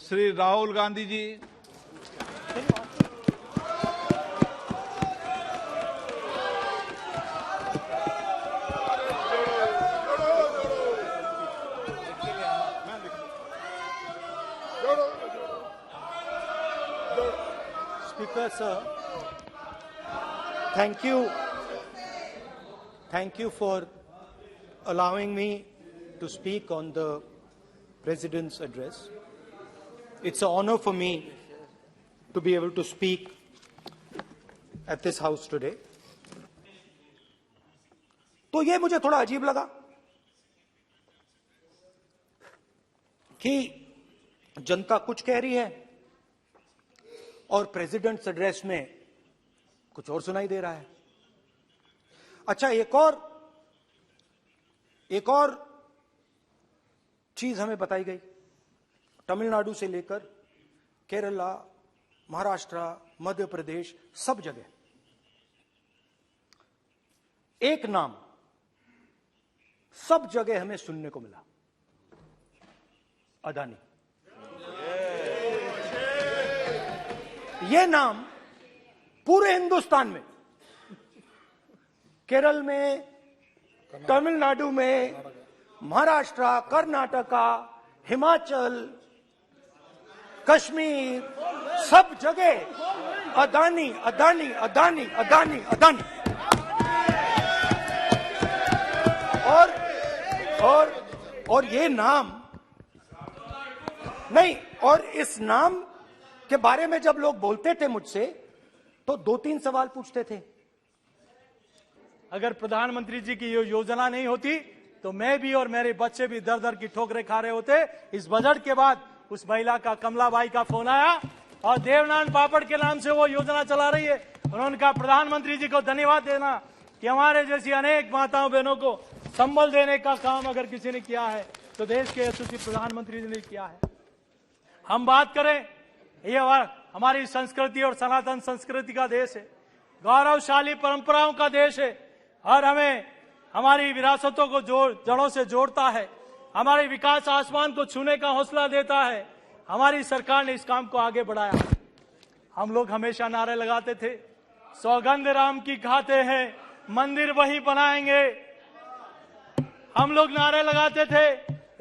Shri Rahul Gandhi ji. Speaker sir, thank you for allowing me to speak on the President's address. It's an honor for me to be able to speak at this house today. तो ये मुझे थोड़ा अजीब लगा कि जनता कुछ कह रही है और प्रेसिडेंट्स एड्रेस में कुछ और सुनाई दे रहा है। अच्छा, एक और चीज हमें बताई गई। तमिलनाडु से लेकर केरला, महाराष्ट्र, मध्य प्रदेश, सब जगह एक नाम सब जगह हमें सुनने को मिला, अदानी। यह नाम पूरे हिंदुस्तान में, केरल में, तमिलनाडु में, महाराष्ट्र, कर्नाटका, हिमाचल, कश्मीर, सब जगह अदानी अदानी अदानी अदानी अदानी। और ये नाम नहीं, और इस नाम के बारे में जब लोग बोलते थे मुझसे तो 2-3 सवाल पूछते थे। अगर प्रधानमंत्री जी की ये योजना नहीं होती तो मैं भी और मेरे बच्चे भी दर दर की ठोकरें खा रहे होते। इस बजट के बाद उस महिला का, कमलाबाई का फोन आया और देवनान पापड़ के नाम से वो योजना चला रही है। उन्होंने कहा प्रधानमंत्री जी को धन्यवाद देना कि हमारे जैसी अनेक माताओं बहनों को संबल देने का काम अगर किसी ने किया है तो देश के यशस्वी प्रधानमंत्री जी ने किया है। हम बात करें, ये हमारी संस्कृति और सनातन संस्कृति का देश है, गौरवशाली परंपराओं का देश है और हमें हमारी विरासतों को जड़ों से जोड़ता है। हमारे विकास आसमान को छूने का हौसला देता है। हमारी सरकार ने इस काम को आगे बढ़ाया। हम लोग हमेशा नारे लगाते थे, सौगंध राम की खाते हैं, मंदिर वही बनाएंगे। हम लोग नारे लगाते थे,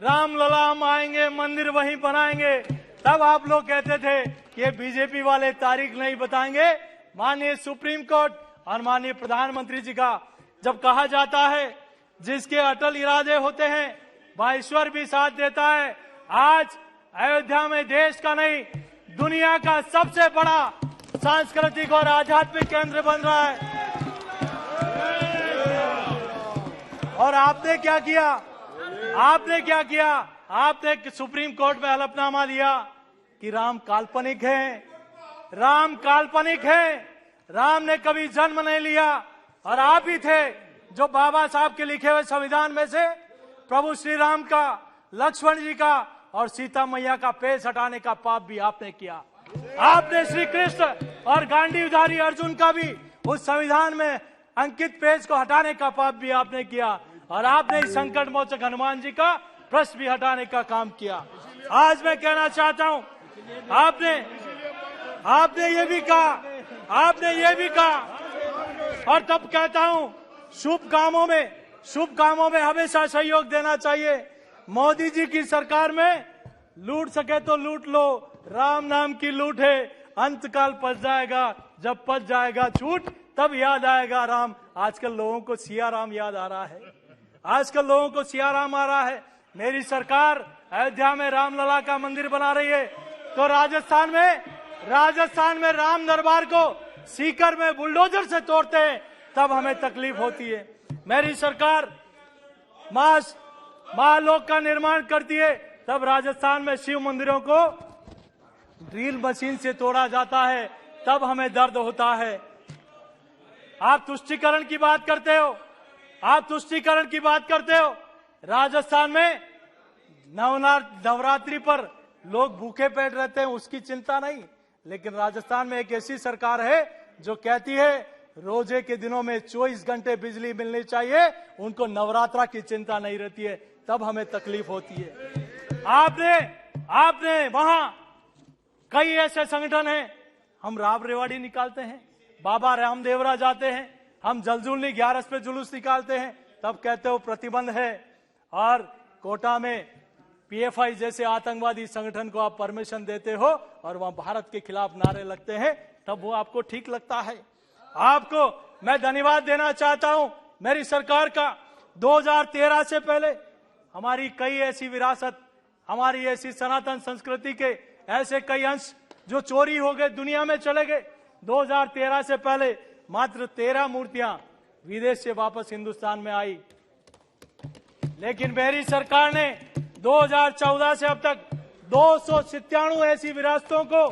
राम लला हम आएंगे, मंदिर वही बनाएंगे। तब आप लोग कहते थे कि ये बीजेपी वाले तारीख नहीं बताएंगे। माननीय सुप्रीम कोर्ट और माननीय प्रधानमंत्री जी का जब कहा जाता है, जिसके अटल इरादे होते हैं वह ईश्वर भी साथ देता है। आज अयोध्या में देश का नहीं, दुनिया का सबसे बड़ा सांस्कृतिक और आध्यात्मिक केंद्र बन रहा है। और आपने क्या किया? आपने सुप्रीम कोर्ट में हलफनामा दिया कि राम काल्पनिक है, राम काल्पनिक है, राम ने कभी जन्म नहीं लिया। और आप ही थे जो बाबा साहब के लिखे हुए संविधान में से प्रभु श्री राम का, लक्ष्मण जी का और सीता मैया का पेश हटाने का पाप भी आपने किया। आपने श्री कृष्ण और गांडीवधारी अर्जुन का भी उस संविधान में अंकित पेज को हटाने का पाप भी आपने किया। और आपने इस संकट मोचक हनुमान जी का प्रश्न भी हटाने का काम किया। आज मैं कहना चाहता हूं, आपने ये भी कहा और तब कहता हूं, शुभ कामों में हमेशा सहयोग देना चाहिए। मोदी जी की सरकार में लूट सके तो लूट लो, राम नाम की लूट है, अंतकाल पच जाएगा, जब पच जाएगा छूट तब याद आएगा राम। आजकल लोगों को सिया राम याद आ रहा है। मेरी सरकार अयोध्या में रामलला का मंदिर बना रही है तो राजस्थान में राम दरबार को सीकर में बुलडोजर से तोड़ते हैं तब हमें तकलीफ होती है। मेरी सरकार महालोक का निर्माण करती है तब राजस्थान में शिव मंदिरों को ड्रिल मशीन से तोड़ा जाता है तब हमें दर्द होता है। आप तुष्टीकरण की बात करते हो, राजस्थान में नवरात्रि पर लोग भूखे पेट रहते हैं, उसकी चिंता नहीं। लेकिन राजस्थान में एक ऐसी सरकार है जो कहती है रोजे के दिनों में 24 घंटे बिजली मिलनी चाहिए, उनको नवरात्रा की चिंता नहीं रहती है, तब हमें तकलीफ होती है। आपने वहां कई ऐसे संगठन हैं, हम राव रेवाड़ी निकालते हैं, बाबा रामदेवरा जाते हैं, हम जलजूलनी 11 पे जुलूस निकालते हैं, तब कहते हो प्रतिबंध है, और कोटा में पीएफआई जैसे आतंकवादी संगठन को आप परमिशन देते हो और वहां भारत के खिलाफ नारे लगते हैं, तब वो आपको ठीक लगता है। आपको मैं धन्यवाद देना चाहता हूं मेरी सरकार का। 2013 से पहले हमारी कई ऐसी विरासत, हमारी ऐसी सनातन संस्कृति के ऐसे कई अंश जो चोरी हो गए, दुनिया में चले गए। 2013 से पहले मात्र 13 मूर्तियां विदेश से वापस हिंदुस्तान में आई, लेकिन मेरी सरकार ने 2014 से अब तक 297 ऐसी विरासतों को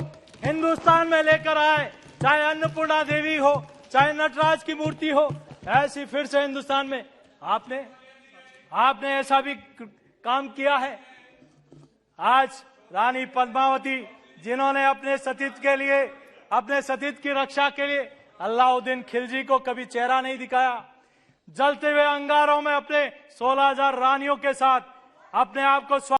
हिंदुस्तान में लेकर आए, चाहे अन्नपूर्णा देवी हो, चाहे नटराज की मूर्ति हो, ऐसी फिर से हिंदुस्तान में आपने ऐसा भी काम किया है। आज रानी पद्मावती, जिन्होंने अपने सतीत्व के लिए, अपने सतीत्व की रक्षा के लिए अलाउद्दीन खिलजी को कभी चेहरा नहीं दिखाया, जलते हुए अंगारों में अपने 16,000 रानियों के साथ अपने आप को